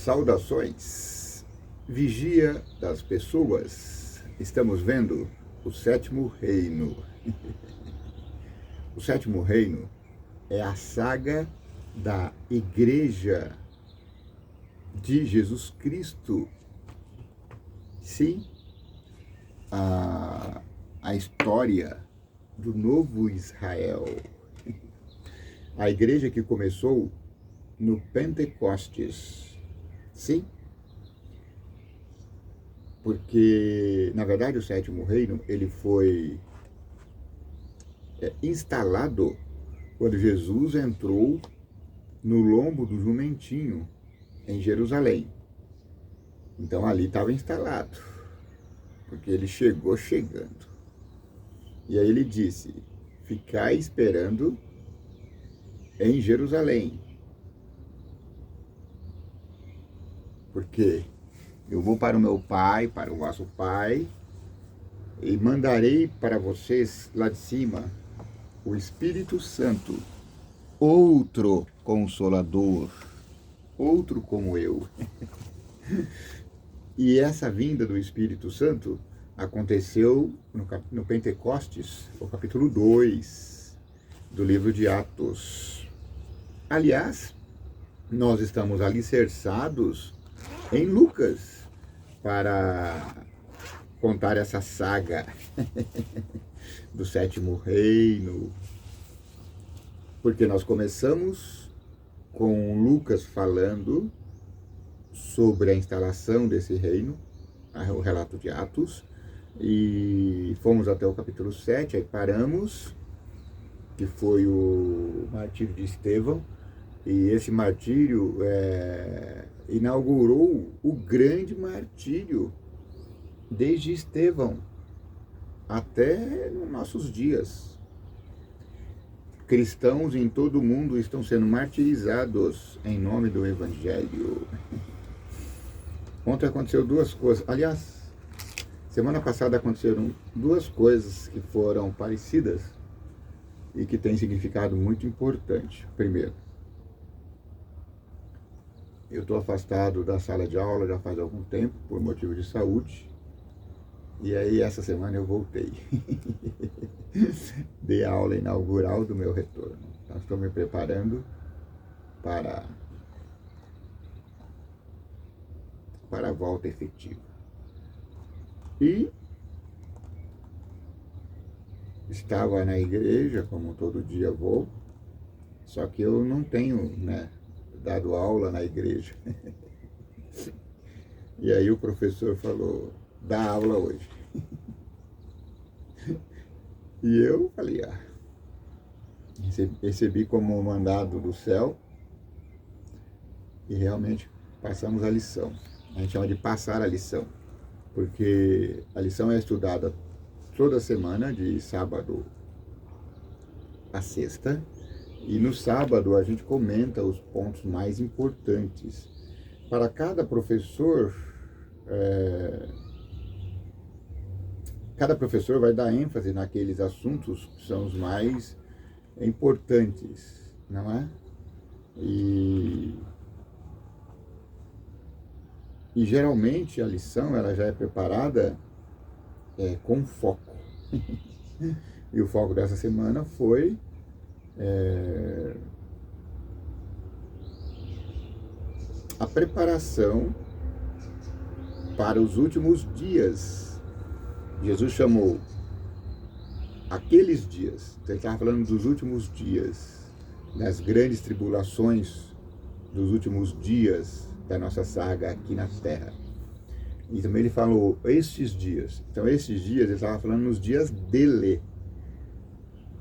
Saudações, vigia das pessoas. Estamos vendo o sétimo reino. O sétimo reino é a saga da Igreja de Jesus Cristo. Sim, a história do novo Israel. A igreja que começou no Pentecostes. Sim, porque, na verdade, o sétimo reino, ele foi instalado quando Jesus entrou no lombo do jumentinho em Jerusalém. Então, ali estava instalado, porque ele chegou chegando. E aí ele disse, ficai esperando em Jerusalém, porque eu vou para o meu Pai, para o vosso Pai, e mandarei para vocês lá de cima o Espírito Santo, outro Consolador, outro como eu. E essa vinda do Espírito Santo aconteceu no Pentecostes, o capítulo 2 do livro de Atos. Aliás, nós estamos alicerçados em Lucas para contar essa saga do sétimo reino, porque nós começamos com Lucas falando sobre a instalação desse reino, o relato de Atos, e fomos até o capítulo 7, aí paramos, que foi o martírio de Estevão, e esse martírio inaugurou o grande martírio desde Estevão até nos nossos dias. Cristãos em todo o mundo estão sendo martirizados em nome do Evangelho. Ontem aconteceu duas coisas. Aliás, semana passada aconteceram duas coisas que foram parecidas e que têm significado muito importante. Primeiro, eu estou afastado da sala de aula já faz algum tempo, por motivo de saúde. E aí, essa semana eu voltei. Dei a aula inaugural do meu retorno. Então, estou me preparando para a volta efetiva. E estava na igreja, como todo dia vou, só que eu não tenho, dado aula na igreja. E aí o professor falou, dá aula hoje. E eu falei, recebi como mandado do céu e realmente passamos a lição. A gente chama de passar a lição, porque a lição é estudada toda semana, de sábado a sexta, e no sábado a gente comenta os pontos mais importantes. Para cada professor, vai dar ênfase naqueles assuntos que são os mais importantes, não é? E geralmente a lição ela já é preparada com foco. E o foco dessa semana foi a preparação para os últimos dias. Jesus chamou aqueles dias, então ele estava falando dos últimos dias, das grandes tribulações dos últimos dias da nossa saga aqui na Terra. E também ele falou estes dias. Então esses dias, ele estava falando nos dias dele,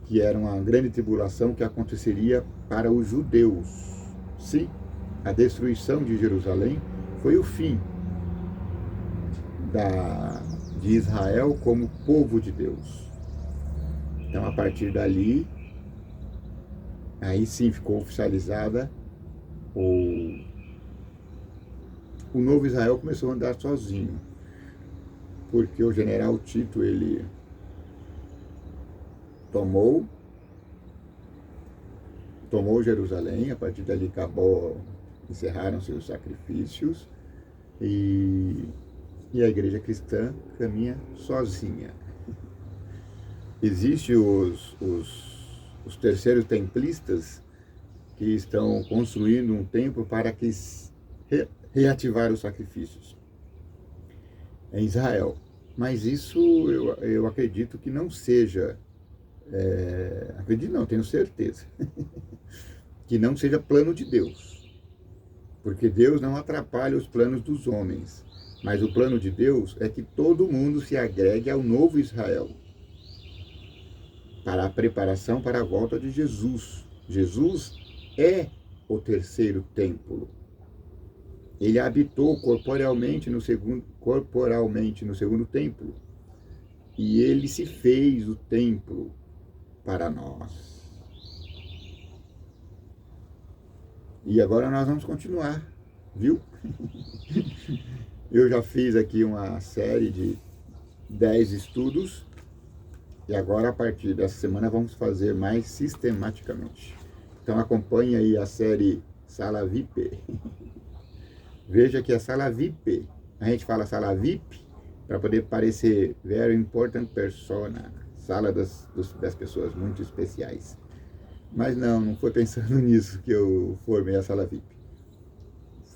que era uma grande tribulação que aconteceria para os judeus. Sim, a destruição de Jerusalém foi o fim de Israel como povo de Deus. Então, a partir dali, aí sim ficou oficializada o novo Israel começou a andar sozinho, porque o general Tito, ele tomou Jerusalém, a partir dali acabou encerraram seus sacrifícios e a igreja cristã caminha sozinha. Existem os terceiros templistas que estão construindo um templo para que reativar os sacrifícios em Israel. Mas isso eu acredito que não seja, acredito não, tenho certeza, que não seja plano de Deus. Porque Deus não atrapalha os planos dos homens. Mas o plano de Deus é que todo mundo se agregue ao novo Israel, para a preparação para a volta de Jesus. Jesus é o terceiro templo. Ele habitou corporalmente no segundo templo. E ele se fez o templo para nós. E agora nós vamos continuar, viu? Eu já fiz aqui uma série de 10 estudos. E agora, a partir dessa semana, vamos fazer mais sistematicamente. Então, acompanhe aí a série Sala VIP. Veja que a Sala VIP, a gente fala Sala VIP, para poder parecer Very Important Persona, sala das pessoas muito especiais. Mas não foi pensando nisso que eu formei a Sala VIP.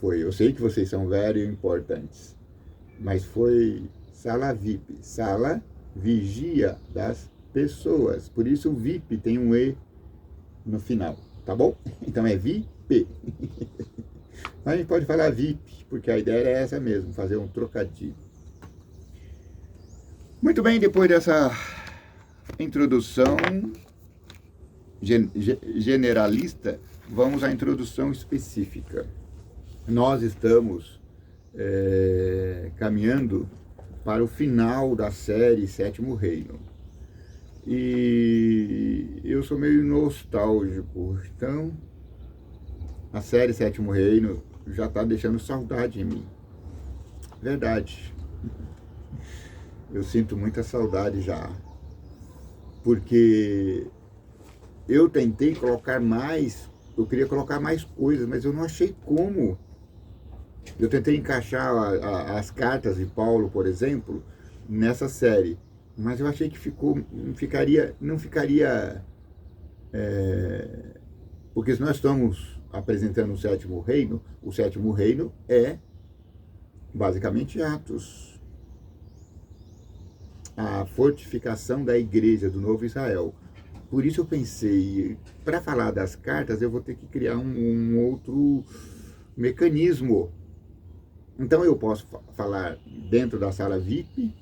Eu sei que vocês são very importantes, mas foi Sala VIP, Sala Vigia das Pessoas. Por isso o VIP tem um E no final, tá bom? Então é VIP. A gente pode falar VIP, porque a ideia é essa mesmo, fazer um trocadilho. Muito bem, depois dessa introdução generalista, vamos à introdução específica. Nós estamos caminhando para o final da série Sétimo Reino. E eu sou meio nostálgico, então a série Sétimo Reino já está deixando saudade em mim. Verdade. Eu sinto muita saudade já. Porque eu tentei colocar mais, eu queria colocar mais coisas, mas eu não achei como. Eu tentei encaixar as cartas de Paulo, por exemplo, nessa série, mas eu achei que não ficaria, porque se nós estamos apresentando o Sétimo Reino é basicamente Atos, a fortificação da igreja do Novo Israel. Por isso eu pensei, para falar das cartas, eu vou ter que criar um outro mecanismo. Então eu posso falar dentro da sala VIP,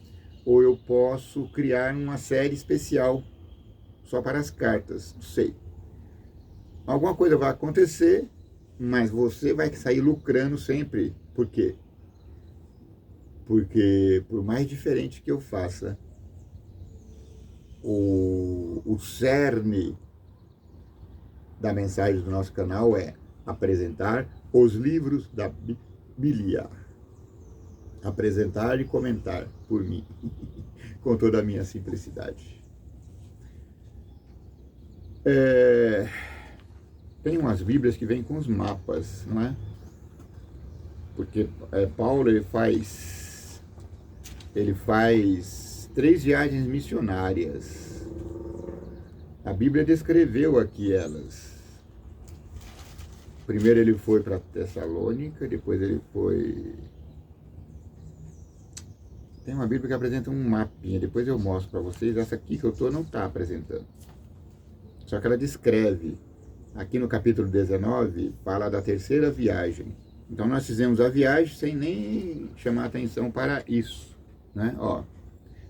ou eu posso criar uma série especial só para as cartas, não sei. Alguma coisa vai acontecer, mas você vai sair lucrando sempre. Por quê? Porque por mais diferente que eu faça, o cerne da mensagem do nosso canal é apresentar os livros da Bíblia. Apresentar e comentar por mim, com toda a minha simplicidade. Tem umas Bíblias que vêm com os mapas, não é? Porque Paulo ele faz 3 viagens missionárias. A Bíblia descreveu aqui elas. Primeiro ele foi para Tessalônica, depois ele foi... Tem uma Bíblia que apresenta um mapinha, depois eu mostro para vocês. Essa aqui que eu estou não está apresentando. Só que ela descreve. Aqui no capítulo 19, fala da 3ª viagem. Então nós fizemos a viagem sem nem chamar atenção para isso, né? Ó,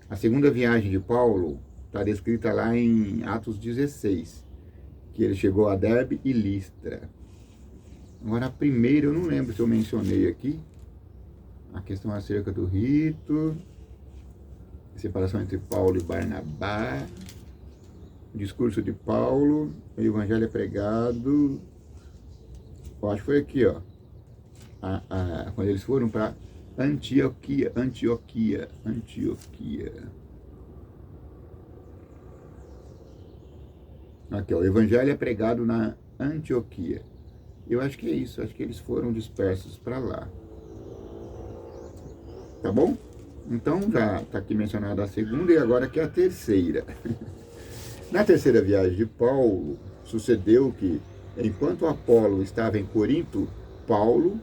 a 2ª viagem de Paulo está descrita lá em Atos 16, que ele chegou a Derbe e Listra. Agora a primeira, eu não lembro se eu mencionei aqui, a questão acerca do rito, separação entre Paulo e Barnabá, o discurso de Paulo, o evangelho é pregado, eu acho que foi aqui, ó, quando eles foram para Antioquia. Aqui, ó, o evangelho é pregado na Antioquia. Eu acho que é isso, acho que eles foram dispersos para lá. Tá bom? Então já está aqui mencionada a segunda e agora aqui a terceira. Na terceira viagem de Paulo, sucedeu que, enquanto Apolo estava em Corinto, Paulo,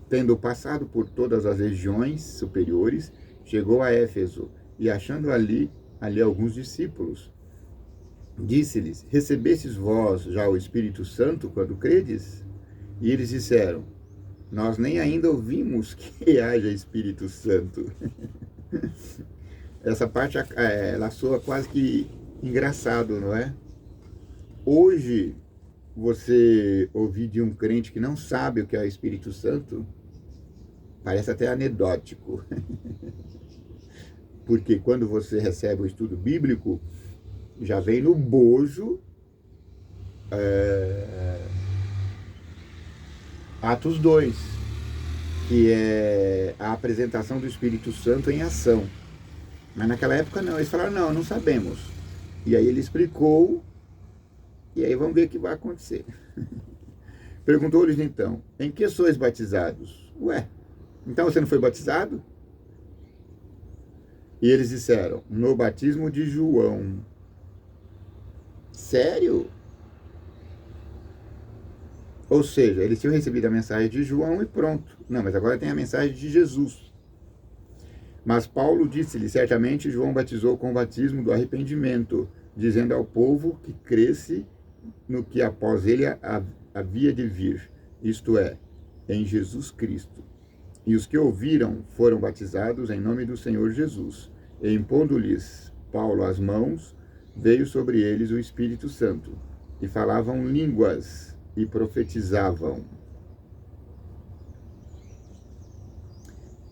tendo passado por todas as regiões superiores, chegou a Éfeso e, achando ali alguns discípulos, disse-lhes: recebestes vós já o Espírito Santo quando credes? E eles disseram: nós nem ainda ouvimos que haja Espírito Santo. Essa parte, ela soa quase que engraçado, não é? Hoje, você ouvir de um crente que não sabe o que é o Espírito Santo, parece até anedótico. Porque quando você recebe o estudo bíblico, já vem no bojo Atos 2, que é a apresentação do Espírito Santo em ação. Mas naquela época não, eles falaram, não sabemos. E aí ele explicou, e aí vamos ver o que vai acontecer. Perguntou-lhes então, em que sois batizados? Ué, então você não foi batizado? E eles disseram, no batismo de João. Sério? Ou seja, eles tinham recebido a mensagem de João e pronto. Não, mas agora tem a mensagem de Jesus. Mas Paulo disse-lhe, certamente João batizou com o batismo do arrependimento, dizendo ao povo que cresce no que após ele havia de vir, isto é, em Jesus Cristo. E os que ouviram foram batizados em nome do Senhor Jesus. E impondo-lhes Paulo as mãos, veio sobre eles o Espírito Santo, e falavam línguas e profetizavam.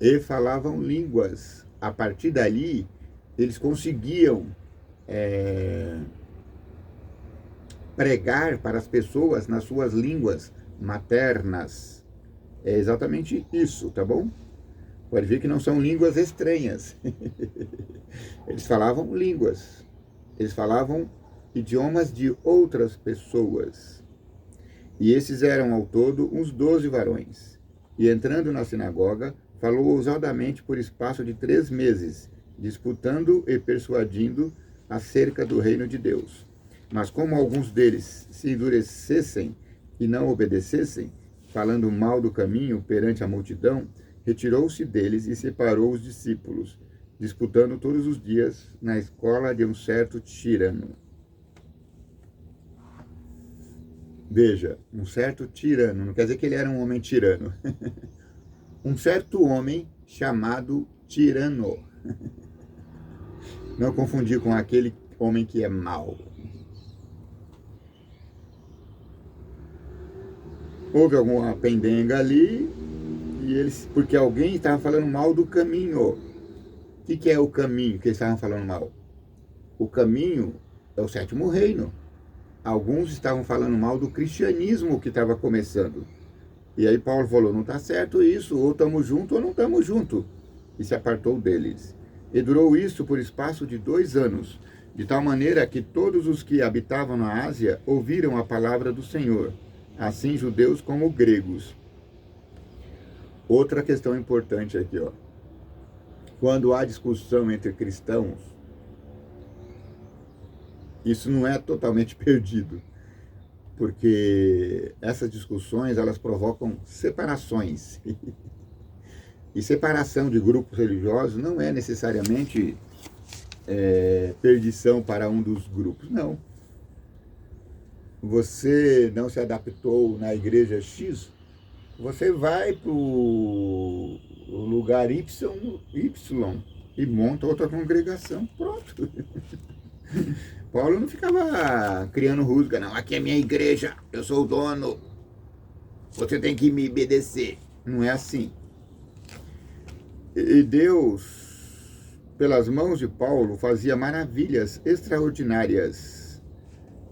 E falavam línguas. A partir dali, eles conseguiam pregar para as pessoas nas suas línguas maternas. É exatamente isso, tá bom? Pode ver que não são línguas estranhas. Eles falavam línguas. Eles falavam idiomas de outras pessoas. E esses eram ao todo uns 12 varões. E entrando na sinagoga, falou ousadamente por espaço de 3 meses, disputando e persuadindo acerca do reino de Deus. Mas como alguns deles se endurecessem e não obedecessem, falando mal do caminho perante a multidão, retirou-se deles e separou os discípulos, disputando todos os dias na escola de um certo tirano. Veja, um certo tirano, não quer dizer que ele era um homem tirano. Um certo homem chamado tirano. Não confundir com aquele homem que é mau. Houve alguma pendenga ali, e eles, porque alguém estava falando mal do caminho. O que é o caminho que eles estavam falando mal? O caminho é o 7º reino. Alguns estavam falando mal do cristianismo que estava começando. E aí Paulo falou, não está certo isso, ou estamos juntos ou não estamos juntos. E se apartou deles. E durou isso por espaço de 2 anos, de tal maneira que todos os que habitavam na Ásia ouviram a palavra do Senhor, assim judeus como gregos. Outra questão importante aqui, ó. Quando há discussão entre cristãos, isso não é totalmente perdido, porque essas discussões, elas provocam separações. E separação de grupos religiosos não é necessariamente perdição para um dos grupos, não. Você não se adaptou na igreja X, você vai para o lugar Y e monta outra congregação, pronto. Paulo não ficava criando rusga, não. Aqui é minha igreja, eu sou o dono, você tem que me obedecer. Não é assim. E Deus, pelas mãos de Paulo, fazia maravilhas extraordinárias,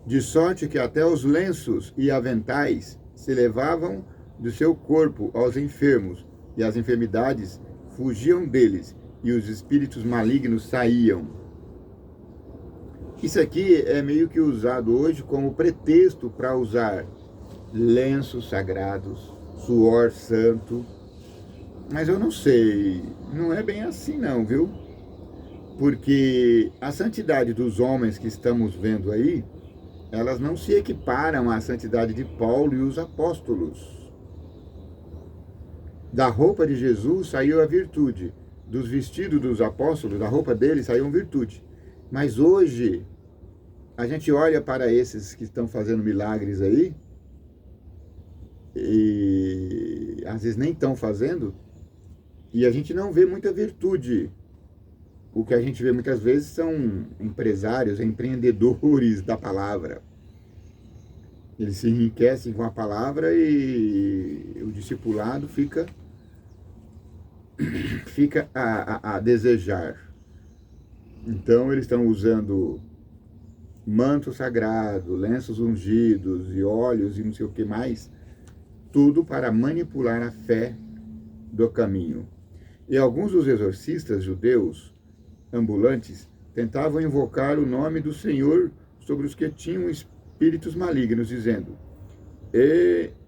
de sorte que até os lenços e aventais se levavam do seu corpo aos enfermos, e as enfermidades fugiam deles, e os espíritos malignos saíam. Isso aqui é meio que usado hoje como pretexto para usar lenços sagrados, suor santo. Mas eu não sei, não é bem assim não, viu? Porque a santidade dos homens que estamos vendo aí, elas não se equiparam à santidade de Paulo e os apóstolos. Da roupa de Jesus saiu a virtude, dos vestidos dos apóstolos, da roupa deles saiu a virtude. Mas hoje, a gente olha para esses que estão fazendo milagres aí, e às vezes nem estão fazendo, e a gente não vê muita virtude. O que a gente vê muitas vezes são empresários, empreendedores da palavra. Eles se enriquecem com a palavra e o discipulado fica a desejar. Então eles estão usando manto sagrado, lenços ungidos e óleos e não sei o que mais, tudo para manipular a fé do caminho. E alguns dos exorcistas judeus ambulantes tentavam invocar o nome do Senhor sobre os que tinham espíritos malignos, dizendo: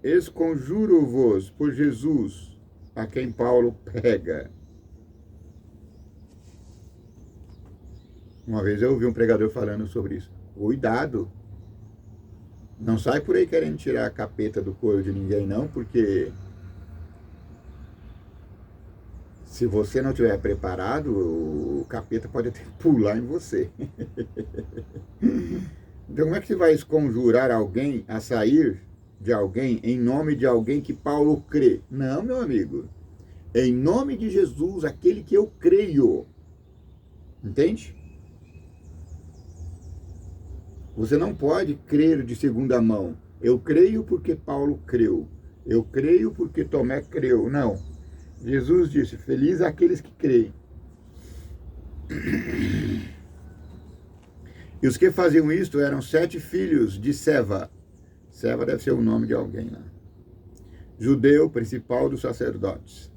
esconjuro-vos por Jesus, a quem Paulo prega. Uma vez eu ouvi um pregador falando sobre isso. Cuidado! Não sai por aí querendo tirar a capeta do couro de ninguém, não, porque se você não estiver preparado, o capeta pode até pular em você. Então, como é que você vai esconjurar alguém a sair de alguém em nome de alguém que Paulo crê? Não, meu amigo. Em nome de Jesus, aquele que eu creio. Entende? Você não pode crer de segunda mão. Eu creio porque Paulo creu. Eu creio porque Tomé creu. Não. Jesus disse: feliz aqueles que creem. E os que faziam isto eram 7 filhos de Seva. Seva deve ser o nome de alguém lá. Judeu, principal dos sacerdotes.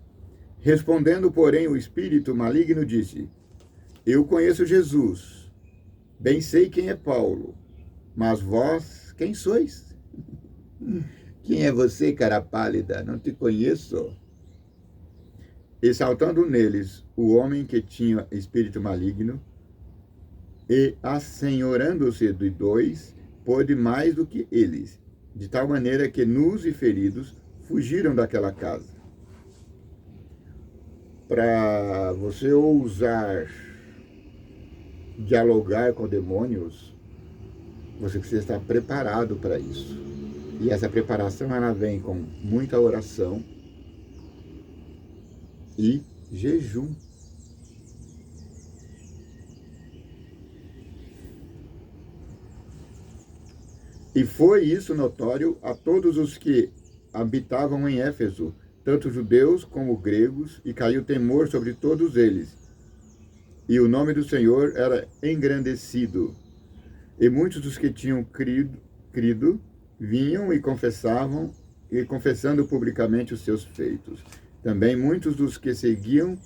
Respondendo, porém, o espírito maligno disse: eu conheço Jesus, bem sei quem é Paulo, mas vós, quem sois? Quem é você, cara pálida? Não te conheço. E saltando neles o homem que tinha espírito maligno, e assenhorando-se de 2, pôde mais do que eles, de tal maneira que nus e feridos fugiram daquela casa. Para você ousar dialogar com demônios, você precisa estar preparado para isso. E essa preparação, ela vem com muita oração e jejum. E foi isso notório a todos os que habitavam em Éfeso, tanto judeus como gregos, e caiu temor sobre todos eles. E o nome do Senhor era engrandecido. E muitos dos que tinham crido vinham e confessavam, e confessando publicamente os seus feitos. Também muitos dos que seguiam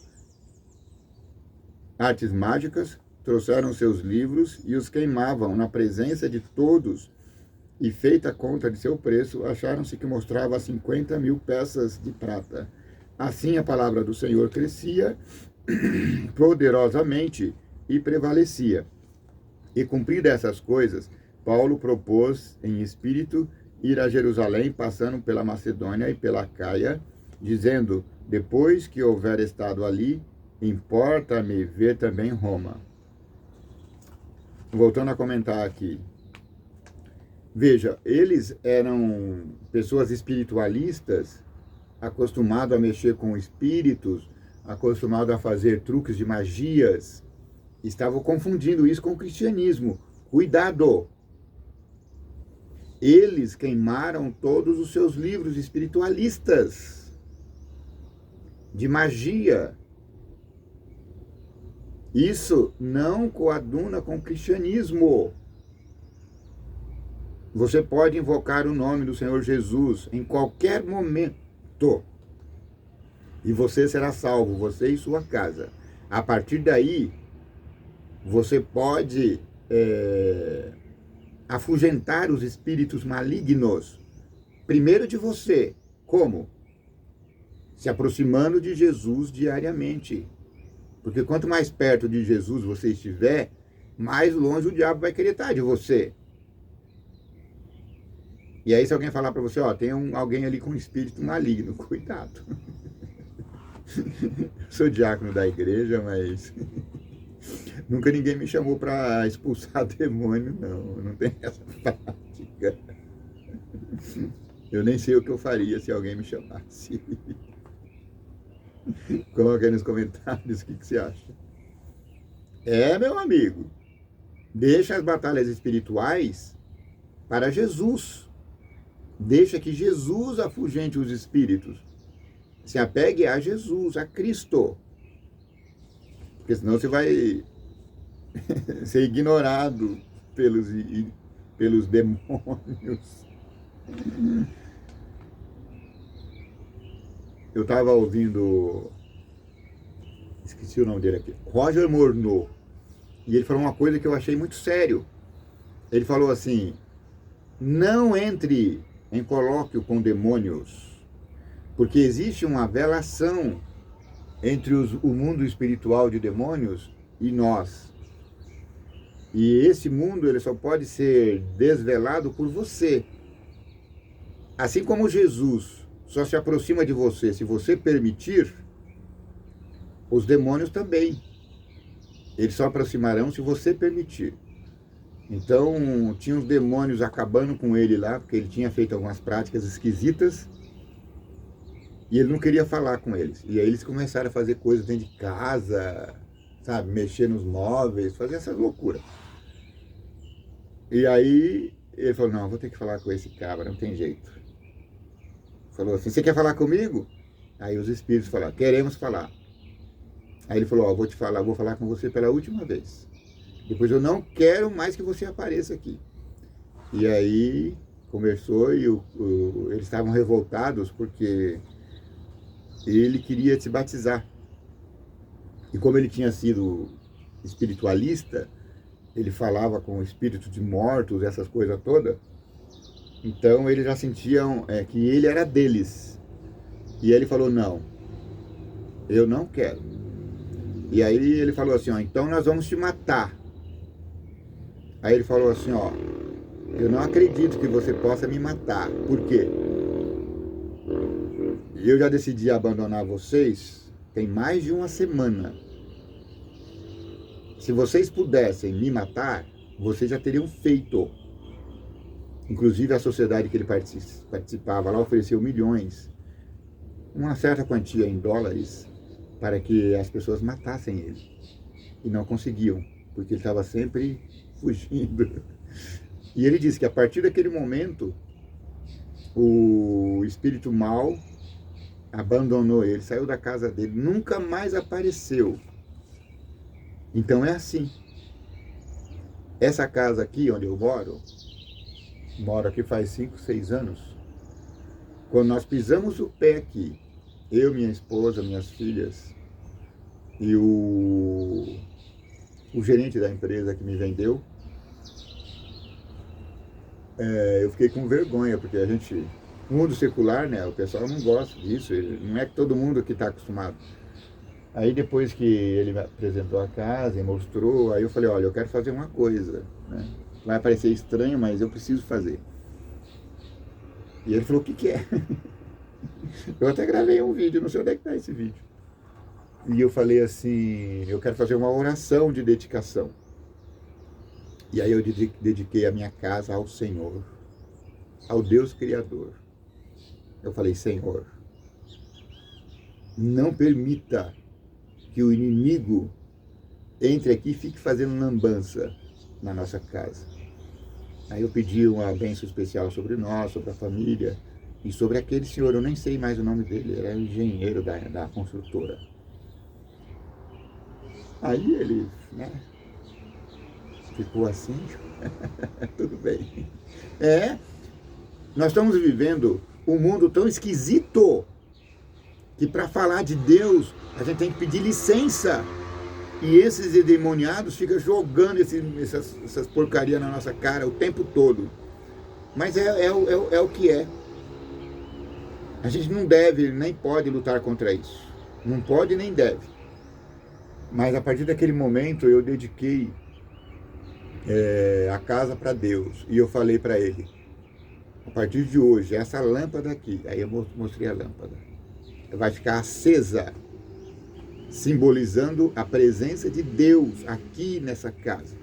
artes mágicas trouxeram seus livros e os queimavam na presença de todos, e feita a conta de seu preço, acharam-se que mostrava 50.000 peças de prata. Assim a palavra do Senhor crescia poderosamente e prevalecia. E cumpridas essas coisas, Paulo propôs em espírito ir a Jerusalém, passando pela Macedônia e pela Caia, dizendo: depois que houver estado ali, importa-me ver também Roma. Voltando a comentar aqui. Veja, eles eram pessoas espiritualistas, acostumados a mexer com espíritos, acostumados a fazer truques de magias, estavam confundindo isso com o cristianismo. Cuidado! Eles queimaram todos os seus livros espiritualistas de magia. Isso não coaduna com o cristianismo. Você pode invocar o nome do Senhor Jesus em qualquer momento e você será salvo, você e sua casa. A partir daí, você pode afugentar os espíritos malignos primeiro de você. Como? Se aproximando de Jesus diariamente. Porque quanto mais perto de Jesus você estiver, mais longe o diabo vai querer estar de você. E aí se alguém falar para você, ó, tem alguém ali com um espírito maligno, cuidado. Sou diácono da igreja, mas nunca ninguém me chamou para expulsar demônio, não tem essa prática. Eu nem sei o que eu faria se alguém me chamasse. Coloca aí nos comentários o que você acha. Meu amigo, deixa as batalhas espirituais para Jesus. Deixa que Jesus afugente os espíritos. Se apegue a Jesus, a Cristo. Porque senão você vai ser ignorado pelos demônios. Eu estava ouvindo, esqueci o nome dele aqui, Roger Morneau, e ele falou uma coisa que eu achei muito sério. Ele falou assim, não entre em colóquio com demônios, porque existe uma relação entre o mundo espiritual de demônios e nós. E esse mundo ele só pode ser desvelado por você. Assim como Jesus só se aproxima de você se você permitir, os demônios também. Eles só aproximarão se você permitir. Então, tinha os demônios acabando com ele lá, porque ele tinha feito algumas práticas esquisitas, e ele não queria falar com eles. E aí eles começaram a fazer coisas dentro de casa, sabe, mexer nos móveis, fazer essas loucuras. E aí ele falou, não, vou ter que falar com esse cabra, não tem jeito. Falou assim, você quer falar comigo? Aí os espíritos falaram, queremos falar. Aí ele falou, vou falar com você pela última vez. Depois eu não quero mais que você apareça aqui. E aí conversou e eles estavam revoltados porque ele queria se batizar. E como ele tinha sido espiritualista, ele falava com o espírito de mortos, essas coisas todas. Então eles já sentiam que ele era deles. E ele falou, não, eu não quero. E aí ele falou assim, então nós vamos te matar. Aí ele falou assim, eu não acredito que você possa me matar. Por quê? Eu já decidi abandonar vocês tem mais de uma semana. Se vocês pudessem me matar, vocês já teriam feito. Inclusive a sociedade que ele participava lá ofereceu milhões, uma certa quantia em dólares, para que as pessoas matassem ele. E não conseguiam, porque ele estava sempre fugindo. E ele disse que a partir daquele momento, o espírito mau abandonou ele, saiu da casa dele, nunca mais apareceu. Então é assim. Essa casa aqui, onde eu moro aqui faz 5, 6 anos. Quando nós pisamos o pé aqui, eu, minha esposa, minhas filhas e o gerente da empresa que me vendeu, eu fiquei com vergonha, porque o mundo secular, né, o pessoal não gosta disso, não é que todo mundo que está acostumado. Aí depois que ele me apresentou a casa e mostrou, aí eu falei, olha, eu quero fazer uma coisa, né? Vai parecer estranho, mas eu preciso fazer. E ele falou, o que é? Eu até gravei um vídeo, não sei onde é que está esse vídeo. E eu falei assim, eu quero fazer uma oração de dedicação. E aí eu dediquei a minha casa ao Senhor, ao Deus Criador. Eu falei, Senhor, não permita que o inimigo entre aqui e fique fazendo lambança na nossa casa. Aí eu pedi uma bênção especial sobre nós, sobre a família e sobre aquele senhor, eu nem sei mais o nome dele, era engenheiro da construtora. Aí ele, né, ficou assim, tudo bem. Nós estamos vivendo um mundo tão esquisito que para falar de Deus a gente tem que pedir licença. E esses endemoniados ficam jogando essas porcarias na nossa cara o tempo todo. Mas é o que é. A gente não deve nem pode lutar contra isso. Não pode nem deve. Mas a partir daquele momento eu dediquei a casa para Deus. E eu falei para ele, a partir de hoje, essa lâmpada aqui, aí eu mostrei a lâmpada, vai ficar acesa, simbolizando a presença de Deus aqui nessa casa.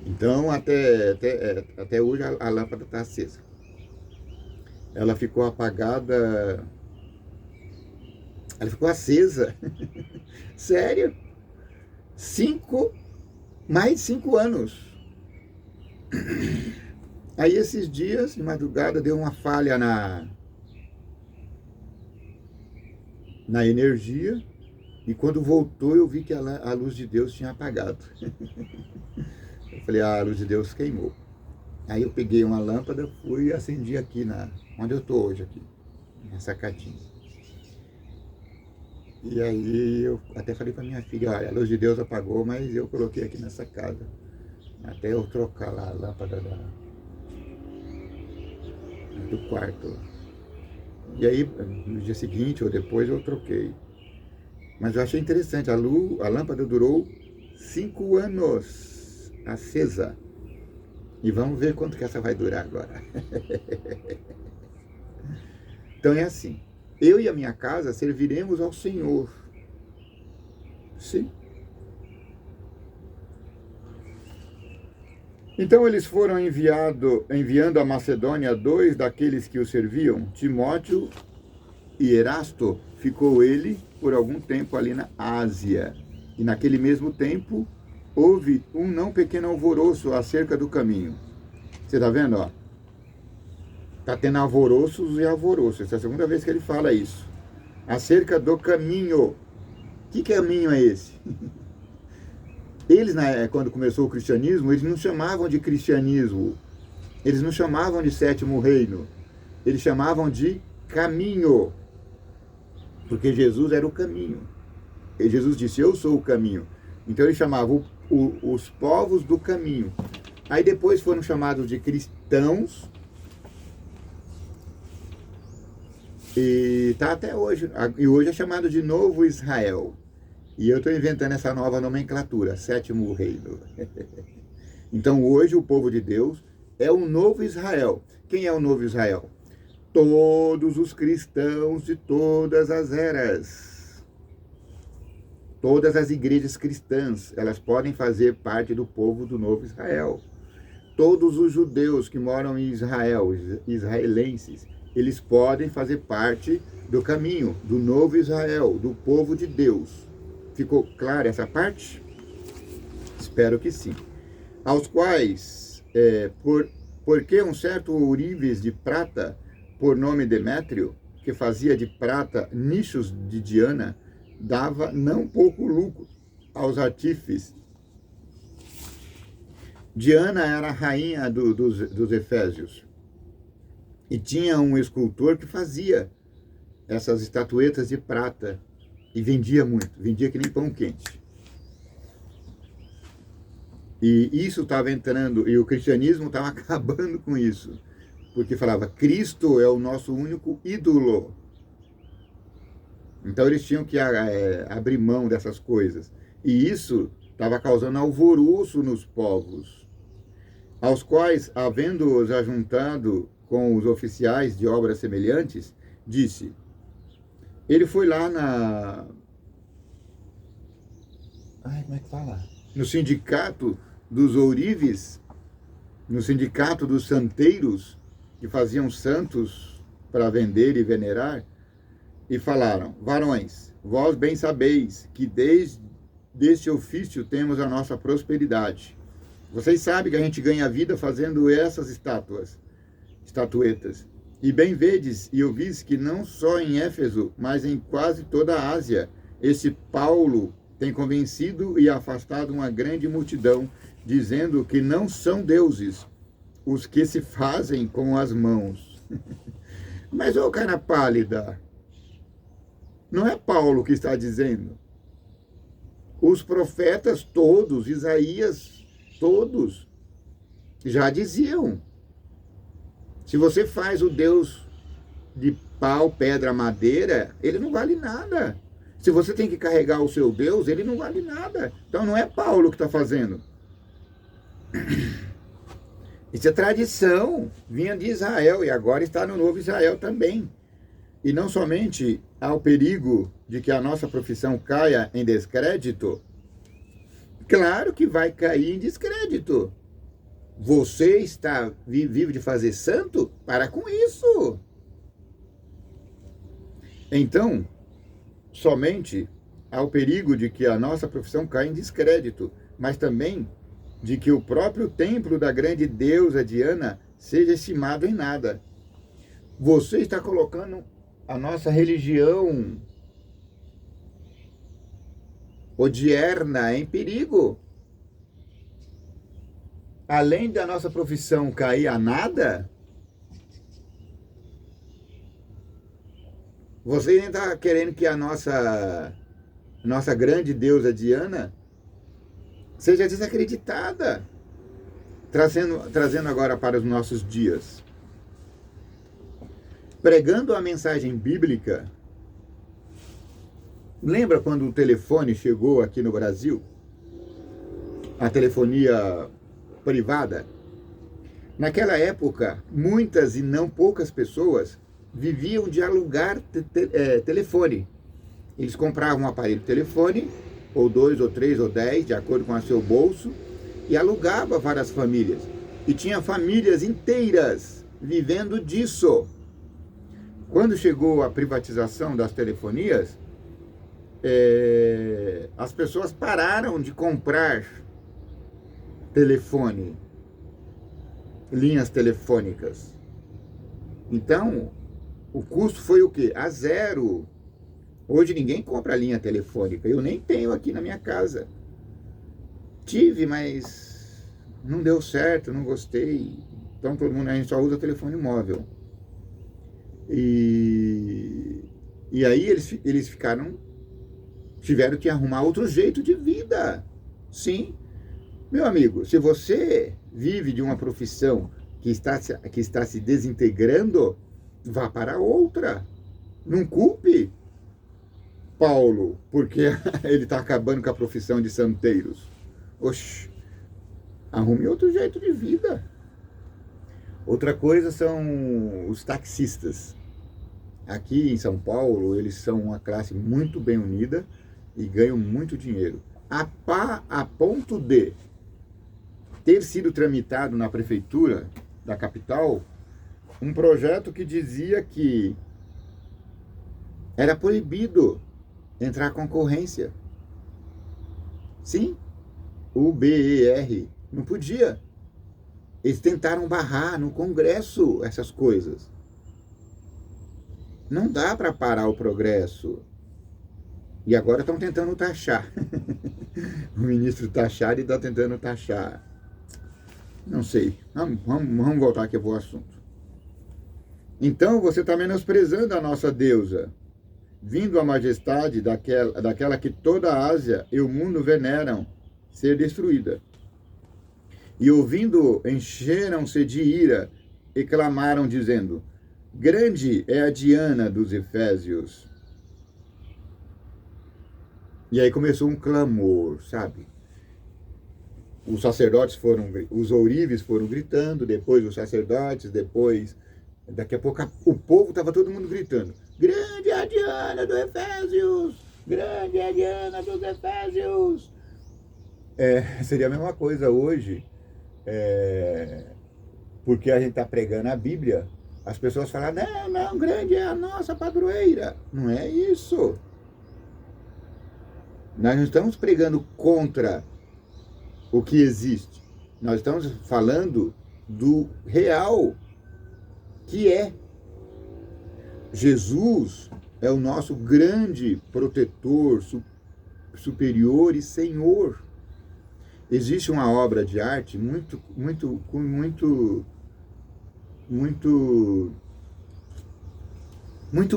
Então, até hoje a lâmpada está acesa. Ela ficou apagada, ela ficou acesa, sério, mais de 5 anos. Aí esses dias, de madrugada, deu uma falha na energia, e quando voltou eu vi que a luz de Deus tinha apagado. Eu falei, a luz de Deus queimou. Aí eu peguei uma lâmpada, fui e acendi aqui onde eu estou hoje, aqui, na sacadinha. E aí eu até falei para minha filha, olha, a luz de Deus apagou, mas eu coloquei aqui nessa casa, até eu trocar lá a lâmpada do quarto. E aí, no dia seguinte ou depois, eu troquei. Mas eu achei interessante, a lâmpada durou 5 anos acesa. E vamos ver quanto que essa vai durar agora. Então é assim, eu e a minha casa serviremos ao Senhor. Sim. Então eles foram enviando a Macedônia 2 daqueles que o serviam, Timóteo e Erasto. Ficou ele por algum tempo ali na Ásia. E naquele mesmo tempo houve um não pequeno alvoroço acerca do caminho. Você está vendo, ó? Está tendo alvoroços e alvoroços. Essa é a segunda vez que ele fala isso. Acerca do caminho. Que caminho é esse? Eles, quando começou o cristianismo, eles não chamavam de cristianismo. Eles não chamavam de sétimo reino. Eles chamavam de caminho. Porque Jesus era o caminho. E Jesus disse, eu sou o caminho. Então eles chamavam os povos do caminho. Aí depois foram chamados de cristãos. E está até hoje. E hoje é chamado de Novo Israel. E eu estou inventando essa nova nomenclatura, sétimo reino. Então hoje o povo de Deus é o novo Israel. Quem é o novo Israel? Todos os cristãos de todas as eras. Todas as igrejas cristãs, elas podem fazer parte do povo do novo Israel. Todos os judeus que moram em Israel, israelenses, eles podem fazer parte do caminho, do novo Israel, do povo de Deus. Ficou clara essa parte? Espero que sim. Aos quais, porque um certo ourives de prata, por nome Demétrio, que fazia de prata nichos de Diana, dava não pouco lucro aos artífices. Diana era a rainha dos Efésios. E tinha um escultor que fazia essas estatuetas de prata. E vendia muito, vendia que nem pão quente. E isso estava entrando, e o cristianismo estava acabando com isso. Porque falava, Cristo é o nosso único ídolo. Então eles tinham que abrir mão dessas coisas. E isso estava causando alvoroço nos povos, aos quais, havendo-os ajuntado com os oficiais de obras semelhantes, disse... Ele foi lá como é que fala? No sindicato dos ourives, no sindicato dos santeiros, que faziam santos para vender e venerar, e falaram, varões, vós bem sabeis que desde este ofício temos a nossa prosperidade. Vocês sabem que a gente ganha vida fazendo essas estatuetas. E bem vedes e ouvis que não só em Éfeso, mas em quase toda a Ásia, esse Paulo tem convencido e afastado uma grande multidão, dizendo que não são deuses os que se fazem com as mãos. Mas, ô cara pálida, não é Paulo que está dizendo. Os profetas todos, Isaías, todos, já diziam. Se você faz o Deus de pau, pedra, madeira, ele não vale nada. Se você tem que carregar o seu Deus, ele não vale nada. Então não é Paulo que está fazendo. Isso é tradição, vinha de Israel e agora está no novo Israel também. E não somente há o perigo de que a nossa profissão caia em descrédito, claro que vai cair em descrédito. Você está vivo de fazer santo? Para com isso. Então, somente há o perigo de que a nossa profissão caia em descrédito, mas também de que o próprio templo da grande deusa Diana seja estimado em nada. Você está colocando a nossa religião odierna em perigo. Além da nossa profissão cair a nada, você ainda está querendo que a nossa grande deusa Diana seja desacreditada, trazendo agora para os nossos dias. Pregando a mensagem bíblica. Lembra quando o telefone chegou aqui no Brasil? A telefonia privada? Naquela época, muitas e não poucas pessoas viviam de alugar telefone. Eles compravam um aparelho de telefone, ou 2, ou 3, ou 10, de acordo com o seu bolso, e alugava várias famílias. E tinha famílias inteiras vivendo disso. Quando chegou a privatização das telefonias, as pessoas pararam de comprar telefone, linhas telefônicas. Então, o custo foi o quê? A zero. Hoje ninguém compra linha telefônica. Eu nem tenho aqui na minha casa. Tive, mas não deu certo, não gostei. Então todo mundo, a gente só usa telefone móvel. E aí eles tiveram que arrumar outro jeito de vida. Sim. Meu amigo, se você vive de uma profissão que está se desintegrando, vá para outra. Não culpe Paulo, porque ele está acabando com a profissão de santeiros. Oxe, arrume outro jeito de vida. Outra coisa são os taxistas. Aqui em São Paulo, eles são uma classe muito bem unida e ganham muito dinheiro. A ponto de ter sido tramitado na prefeitura da capital um projeto que dizia que era proibido entrar concorrência. Sim, o BER não podia. Eles tentaram barrar no Congresso essas coisas. Não dá para parar o progresso. E agora estão tentando taxar. O ministro taxar e está tentando taxar. Não sei. Vamos voltar aqui para o assunto. Então você está menosprezando a nossa deusa, vindo a majestade daquela que toda a Ásia e o mundo veneram ser destruída. E ouvindo, encheram-se de ira e clamaram, dizendo: grande é a Diana dos Efésios. E aí começou um clamor, sabe? Os sacerdotes os ourives foram gritando, depois os sacerdotes, daqui a pouco o povo estava todo mundo gritando: grande é a Diana dos Efésios! Grande é a Diana dos Efésios! Seria a mesma coisa hoje, porque a gente está pregando a Bíblia, as pessoas falam: não, grande é a nossa padroeira. Não é isso. Nós não estamos pregando contra o que existe. Nós estamos falando do real, que é Jesus é o nosso grande protetor, superior e Senhor. Existe uma obra de arte muito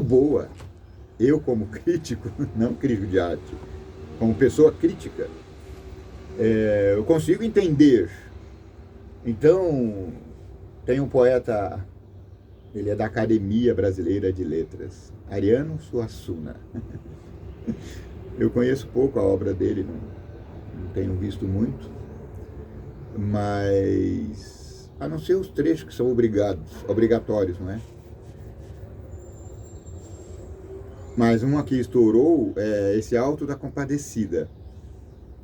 boa. Eu, como crítico, não crítico de arte, como pessoa crítica, eu consigo entender. Então, tem um poeta Ele é da Academia Brasileira de Letras. Ariano Suassuna. Eu conheço pouco a obra dele, não tenho visto muito, mas a não ser os trechos que são obrigatórios, não é? Mas uma que estourou é esse Alto da Compadecida.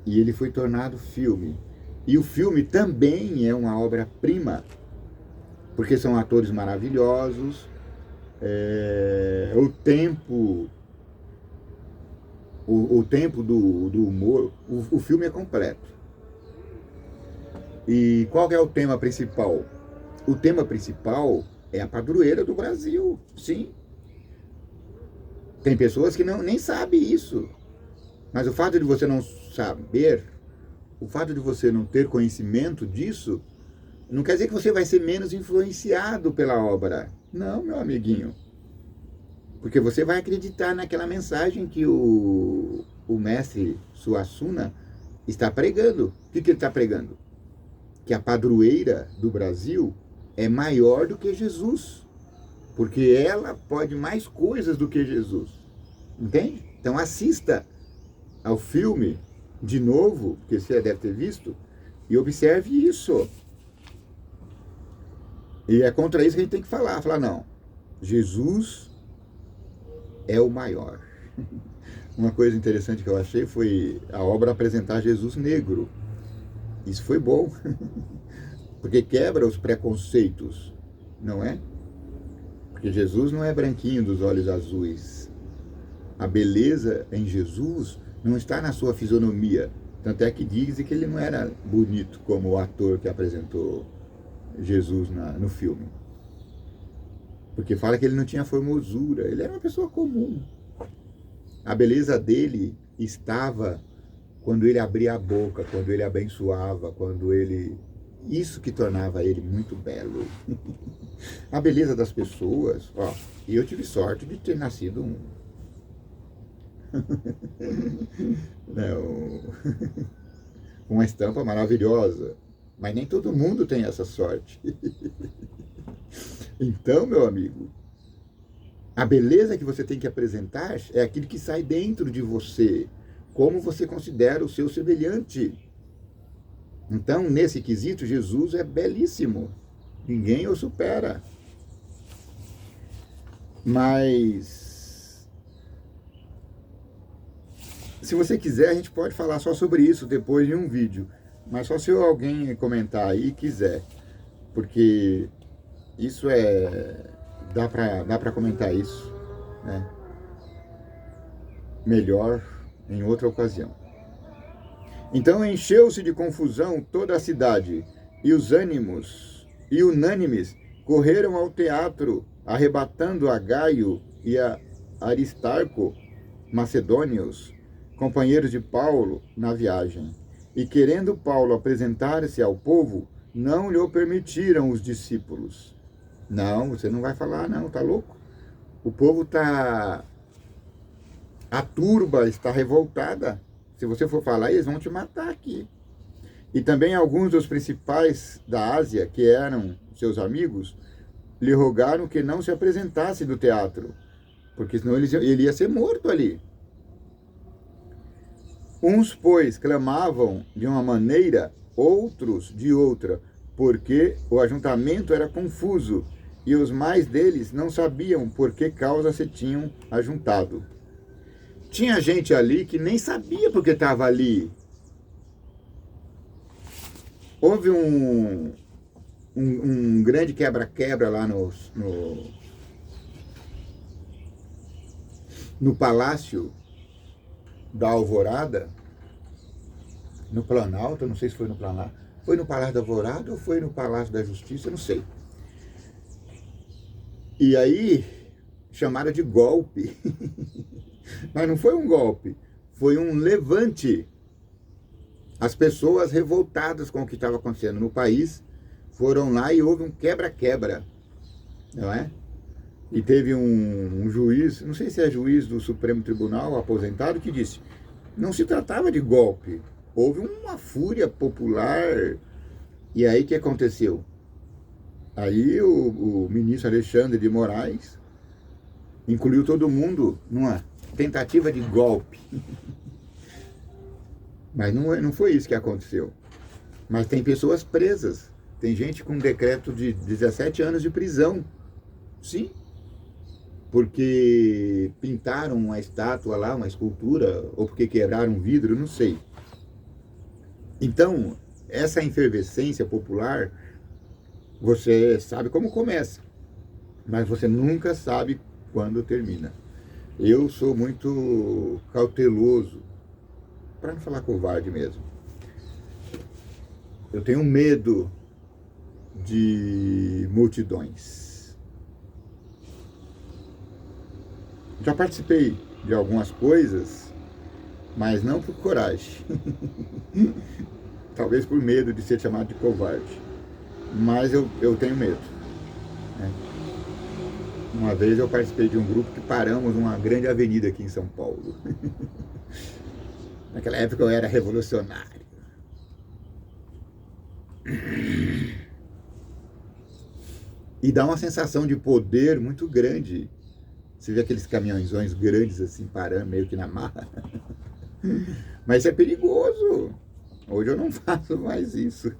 E ele foi tornado filme. E o filme também é uma obra-prima, porque são atores maravilhosos, o tempo do humor, o filme é completo. E qual que é o tema principal? O tema principal é a padroeira do Brasil, sim. Tem pessoas que nem sabem isso. Mas o fato de você não saber, o fato de você não ter conhecimento disso, não quer dizer que você vai ser menos influenciado pela obra. Não, meu amiguinho. Porque você vai acreditar naquela mensagem que o mestre Suassuna está pregando. O que ele está pregando? Que a padroeira do Brasil é maior do que Jesus. Porque ela pode mais coisas do que Jesus. Entende? Então assista ao filme de novo, que você deve ter visto, e observe isso. E é contra isso que a gente tem que falar. Falar, não, Jesus é o maior. Uma coisa interessante que eu achei foi a obra apresentar Jesus negro. Isso foi bom, porque quebra os preconceitos, não é? Porque Jesus não é branquinho dos olhos azuis. A beleza em Jesus não está na sua fisionomia. Tanto é que dizem que ele não era bonito como o ator que apresentou Jesus no filme. Porque fala que ele não tinha formosura, ele era uma pessoa comum. A beleza dele estava quando ele abria a boca, quando ele abençoava, quando ele... Isso que tornava ele muito belo. A beleza das pessoas, ó, e eu tive sorte de ter nascido uma estampa maravilhosa, mas nem todo mundo tem essa sorte. Então, meu amigo, a beleza que você tem que apresentar é aquilo que sai dentro de você, como você considera o seu semelhante. Então, nesse quesito, Jesus é belíssimo. Ninguém o supera. Mas, se você quiser, a gente pode falar só sobre isso depois de um vídeo. Mas só se alguém comentar aí e quiser. Porque isso dá pra comentar isso, né? Melhor em outra ocasião. Então encheu-se de confusão toda a cidade, e os ânimos e unânimes correram ao teatro, arrebatando a Gaio e a Aristarco, macedônios, companheiros de Paulo na viagem. E querendo Paulo apresentar-se ao povo, não lhe permitiram os discípulos. Não, você não vai falar não, tá louco? O povo tá... A turba está revoltada. Se você for falar, eles vão te matar aqui. E também alguns dos principais da Ásia, que eram seus amigos, lhe rogaram que não se apresentasse no teatro, porque senão ele ia ser morto ali. Uns, pois, clamavam de uma maneira, outros de outra, porque o ajuntamento era confuso, e os mais deles não sabiam por que causa se tinham ajuntado. Tinha gente ali que nem sabia porque estava ali. Houve um grande quebra-quebra lá no Palácio da Alvorada, no Planalto, não sei se foi no Planalto. Foi no Palácio da Alvorada ou foi no Palácio da Justiça, não sei. E aí chamaram de golpe. Mas não foi um golpe, foi um levante. As pessoas revoltadas com o que estava acontecendo no país foram lá e houve um quebra-quebra, não é? E teve um juiz, não sei se é juiz do Supremo Tribunal, aposentado, que disse, não se tratava de golpe, houve uma fúria popular. E aí o que aconteceu? Aí o ministro Alexandre de Moraes incluiu todo mundo numa tentativa de golpe. Mas não foi isso que aconteceu. Mas tem pessoas presas. Tem gente com um decreto de 17 anos de prisão. Sim. Porque pintaram uma estátua lá, uma escultura, ou porque quebraram um vidro, não sei. Então, essa efervescência popular, você sabe como começa, mas você nunca sabe quando termina. Eu sou muito cauteloso, para não falar covarde mesmo. Eu tenho medo de multidões. Já participei de algumas coisas, mas não por coragem. Talvez por medo de ser chamado de covarde. Mas eu tenho medo. Né? Uma vez eu participei de um grupo que paramos numa grande avenida aqui em São Paulo. Naquela época eu era revolucionário. E dá uma sensação de poder muito grande. Você vê aqueles caminhõezões grandes assim, parando meio que na marra. Mas isso é perigoso. Hoje eu não faço mais isso.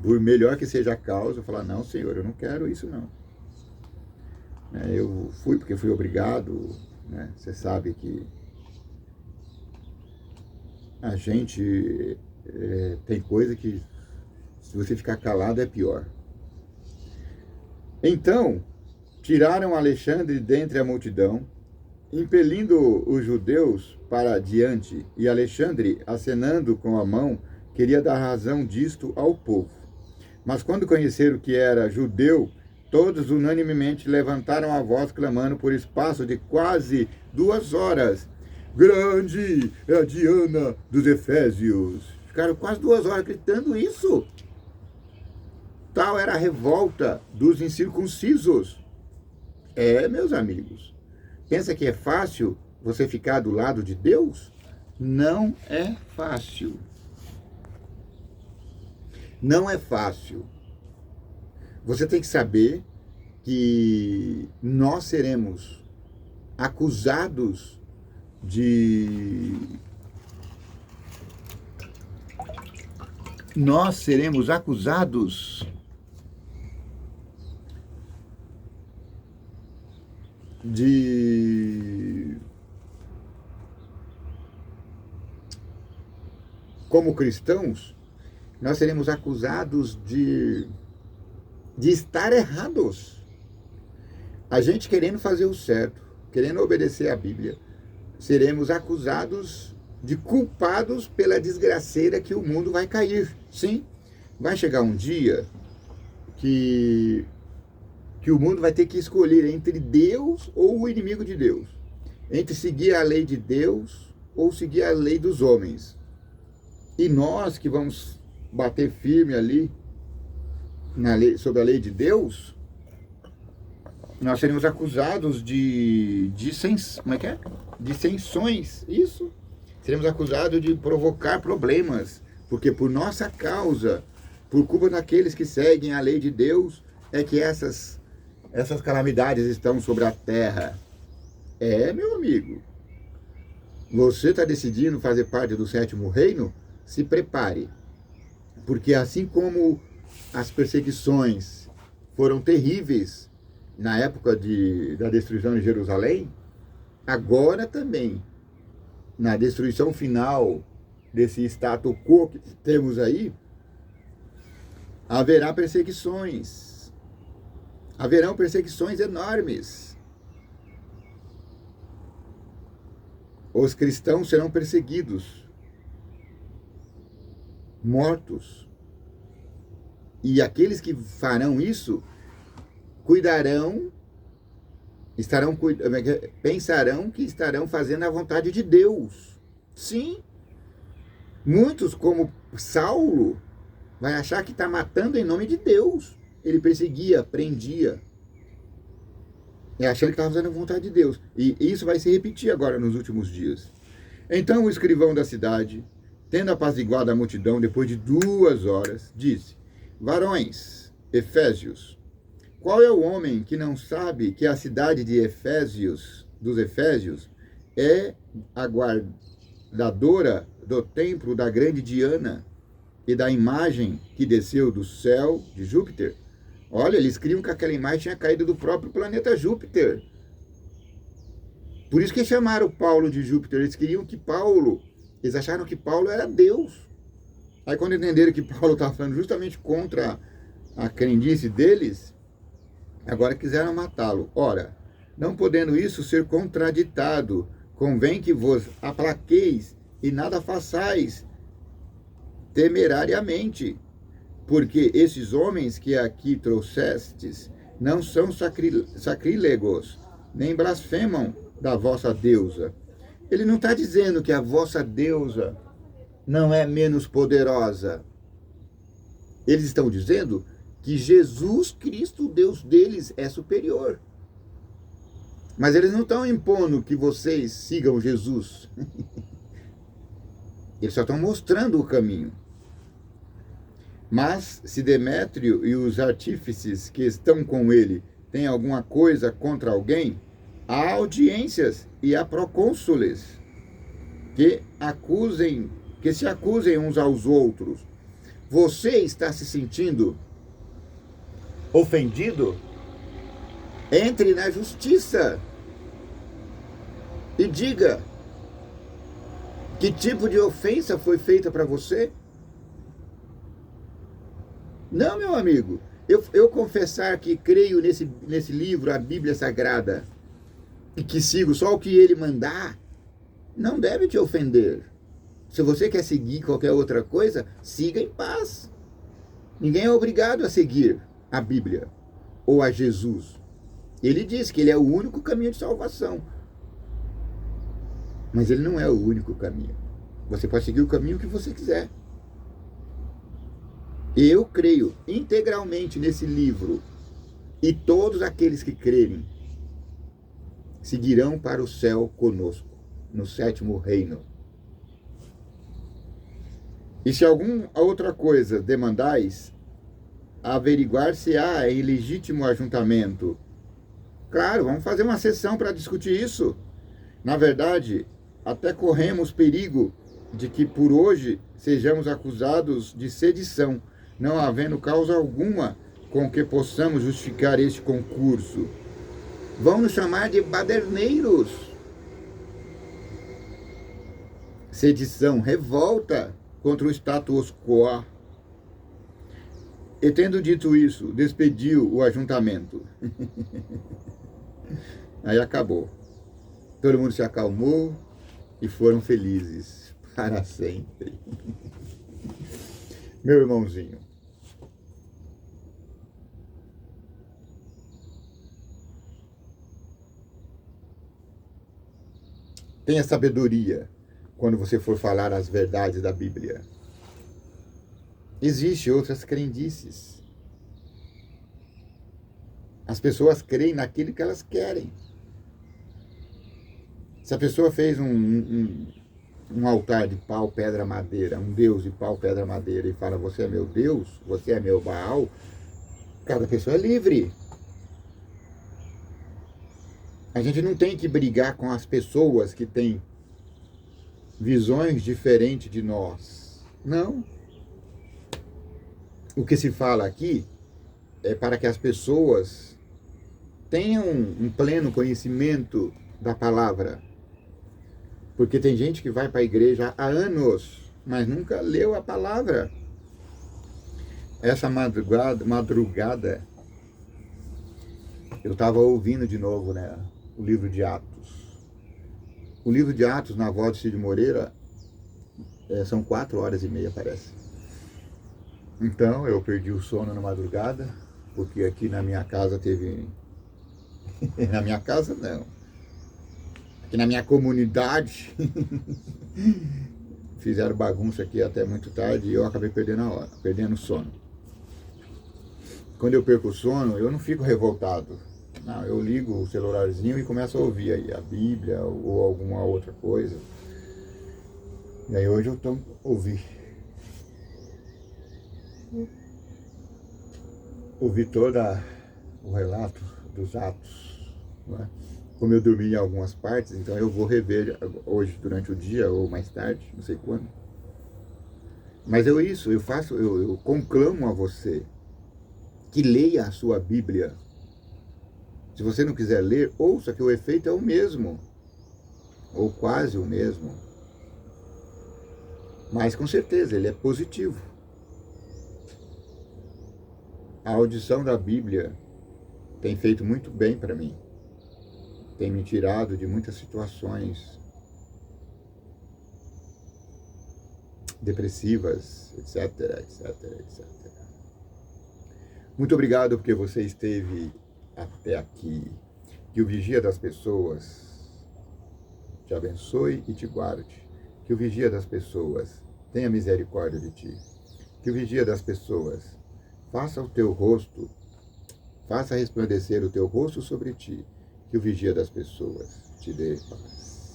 Por melhor que seja a causa, eu falo, não, senhor, eu não quero isso, não. Eu fui porque fui obrigado, né? Você sabe que a gente tem coisa que, se você ficar calado, é pior. Então, tiraram Alexandre dentre a multidão, impelindo os judeus para diante, e Alexandre, acenando com a mão, queria dar razão disto ao povo. Mas quando conheceram que era judeu, todos unanimemente levantaram a voz, clamando por espaço de quase 2 horas. Grande é a Diana dos Efésios. Ficaram quase 2 horas gritando isso. Tal era a revolta dos incircuncisos. Meus amigos, pensa que é fácil você ficar do lado de Deus? Não é fácil. Não é fácil. Você tem que saber que nós seremos acusados de... Nós seremos acusados de... Como cristãos, nós seremos acusados de estar errados. A gente querendo fazer o certo, querendo obedecer à Bíblia, seremos acusados de culpados pela desgraceira que o mundo vai cair. Sim, vai chegar um dia que o mundo vai ter que escolher entre Deus ou o inimigo de Deus. Entre seguir a lei de Deus ou seguir a lei dos homens. E nós que vamos bater firme ali na lei, sobre a lei de Deus, nós seremos acusados de dissensões, isso. Seremos acusados de provocar problemas, porque por nossa causa, por culpa daqueles que seguem a lei de Deus, é que essas calamidades estão sobre a terra. Meu amigo, você está decidindo fazer parte do 7º reino? Se prepare, porque assim como as perseguições foram terríveis na época da destruição de Jerusalém, agora também, na destruição final desse status quo que temos aí, haverá perseguições. Haverão perseguições enormes. Os cristãos serão perseguidos, mortos. E aqueles que farão isso pensarão que estarão fazendo a vontade de Deus. Sim. Muitos, como Saulo, vai achar que está matando em nome de Deus. Ele perseguia, prendia, achando que estava fazendo a vontade de Deus. E isso vai se repetir agora nos últimos dias. Então o escrivão da cidade, tendo apaziguado a multidão depois de 2 horas, disse: Varões, Efésios, qual é o homem que não sabe que a cidade de Efésios, dos Efésios, é a guardadora do templo da grande Diana e da imagem que desceu do céu de Júpiter? Olha, eles criam que aquela imagem tinha caído do próprio planeta Júpiter. Por isso que chamaram Paulo de Júpiter. Eles acharam que Paulo era Deus. Aí quando entenderam que Paulo estava falando justamente contra a crendice deles, agora quiseram matá-lo. Ora, não podendo isso ser contraditado, convém que vos aplaqueis e nada façais temerariamente, porque esses homens que aqui trouxestes não são sacrílegos, nem blasfemam da vossa deusa. Ele não está dizendo que a vossa deusa não é menos poderosa. Eles estão dizendo que Jesus Cristo, o Deus deles, é superior. Mas eles não estão impondo que vocês sigam Jesus. Eles só estão mostrando o caminho. Mas se Demétrio e os artífices que estão com ele têm alguma coisa contra alguém, há audiências e há procônsules que se acusem uns aos outros. Você está se sentindo ofendido? Entre na justiça e diga que tipo de ofensa foi feita para você. Não, meu amigo, eu confessar que creio nesse livro, a Bíblia Sagrada, e que sigo só o que ele mandar, não deve te ofender. Se você quer seguir qualquer outra coisa, siga em paz. Ninguém é obrigado a seguir a Bíblia ou a Jesus. Ele diz que ele é o único caminho de salvação. Mas ele não é o único caminho. Você pode seguir o caminho que você quiser. Eu creio integralmente nesse livro. E todos aqueles que crerem seguirão para o céu conosco, no 7º reino. E se alguma outra coisa demandais, averiguar se há em legítimo ajuntamento. Claro, vamos fazer uma sessão para discutir isso. Na verdade, até corremos perigo de que por hoje sejamos acusados de sedição, não havendo causa alguma com que possamos justificar este concurso. Vão nos chamar de baderneiros. Sedição, revolta contra o status quo. E tendo dito isso, despediu o ajuntamento. Aí acabou. Todo mundo se acalmou e foram felizes para sempre. Meu irmãozinho, tenha sabedoria quando você for falar as verdades da Bíblia. Existem outras crendices. As pessoas creem naquilo que elas querem. Se a pessoa fez um altar de pau, pedra, madeira, um Deus de pau, pedra, madeira, e fala, você é meu Deus, você é meu Baal, cada pessoa é livre. A gente não tem que brigar com as pessoas que têm visões diferentes de nós. Não. O que se fala aqui é para que as pessoas tenham um pleno conhecimento da palavra. Porque tem gente que vai para a igreja há anos, mas nunca leu a palavra. Essa madrugada eu estava ouvindo de novo, né, o livro de Atos. O livro de Atos, na voz de Cid Moreira, são 4h30, parece. Então, eu perdi o sono na madrugada, porque aqui na minha casa teve... na minha casa, não. Aqui na minha comunidade, fizeram bagunça aqui até muito tarde e eu acabei perdendo a hora, perdendo o sono. Quando eu perco o sono, eu não fico revoltado. Não, eu ligo o celularzinho e começo a ouvir aí a Bíblia ou alguma outra coisa. E aí hoje eu estou ouvindo. ouvi todo o relato dos Atos, não é? Como eu dormi em algumas partes, então eu vou rever hoje durante o dia ou mais tarde, não sei quando. Mas eu conclamo a você que leia a sua Bíblia. Se você não quiser ler, ouça que o efeito é o mesmo, ou quase o mesmo. Mas com certeza ele é positivo. A audição da Bíblia tem feito muito bem para mim. Tem me tirado de muitas situações depressivas, etc, etc, etc. Muito obrigado porque você esteve até aqui. Que o vigia das pessoas te abençoe e te guarde. Que o vigia das pessoas tenha misericórdia de ti. Que o vigia das pessoas faça resplandecer o teu rosto sobre ti. Que o vigia das pessoas te dê paz.